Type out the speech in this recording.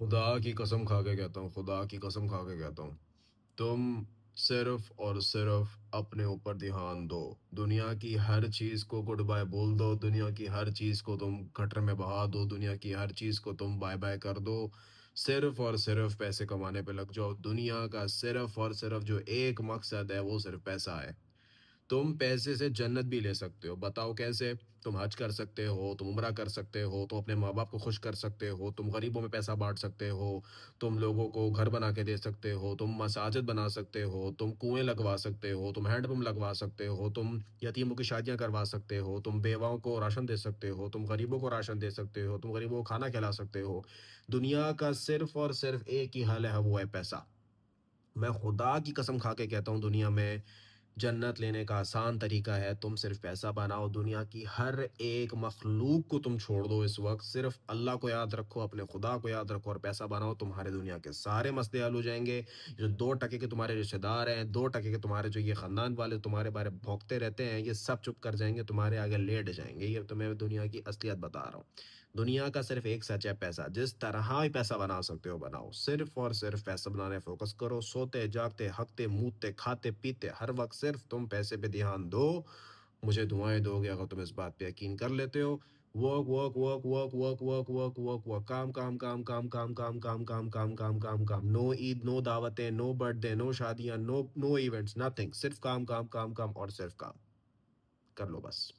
खुदा की कसम खा के कहता हूँ, खुदा की कसम खा के कहता हूँ, तुम सिर्फ और सिर्फ अपने ऊपर ध्यान दो। दुनिया की हर चीज़ को गुड बाय बोल दो, दुनिया की हर चीज़ को तुम गटर में बहा दो, दुनिया की हर चीज़ को तुम बाय बाय कर दो। सिर्फ और सिर्फ पैसे कमाने पे लग जाओ। दुनिया का सिर्फ और सिर्फ जो एक मकसद है वो सिर्फ पैसा है। तुम पैसे से जन्नत भी ले सकते हो। बताओ कैसे? तुम हज कर सकते हो, तुम उम्रा कर सकते हो, तुम अपने माँ बाप को खुश कर सकते हो, तुम गरीबों में पैसा बांट सकते हो, तुम लोगों को घर बना के दे सकते हो, तुम मसाजिद बना सकते हो, तुम कुएं लगवा सकते हो, तुम हैंडपम्प लगवा सकते हो, तुम यतीमों की शादियां करवा सकते हो, तुम बेवाओं को राशन दे सकते हो, तुम गरीबों को राशन दे सकते हो, तुम गरीबों को खाना खिला सकते हो। दुनिया का सिर्फ और सिर्फ एक ही हल है, वो है पैसा। मैं खुदा की कसम खा के कहता हूँ, दुनिया में जन्नत लेने का आसान तरीका है, तुम सिर्फ पैसा बनाओ। दुनिया की हर एक मखलूक को तुम छोड़ दो। इस वक्त सिर्फ अल्लाह को याद रखो, अपने खुदा को याद रखो और पैसा बनाओ। तुम्हारे दुनिया के सारे मसले हल हो जाएंगे। जो 2% के तुम्हारे रिश्तेदार हैं, 2% के तुम्हारे जो ये खानदान वाले तुम्हारे बारे में भौंकते रहते हैं, ये सब चुप कर जाएंगे, तुम्हारे आगे लेट जाएंगे। ये तुम्हें दुनिया की असलियत बता रहा हूँ। दुनिया का सिर्फ एक सच है, पैसा। जिस तरह भी पैसा बना सकते हो बनाओ, सिर्फ और सिर्फ पैसा बनाने फोकस करो। सोते जागते हकते मूतते खाते पीते हर वक्त सिर्फ तुम पैसे पे ध्यान दो। मुझे दुआएं दोगे अगर तुम इस बात पे यकीन कर लेते हो। Work work work work work work work work work, काम काम काम काम काम काम काम काम काम काम काम काम। नो ईद, नो दावतें, नो बर्थडे, नो शादियां, नो नो इवेंट्स, नथिंग। सिर्फ काम काम काम काम और सिर्फ काम कर लो बस।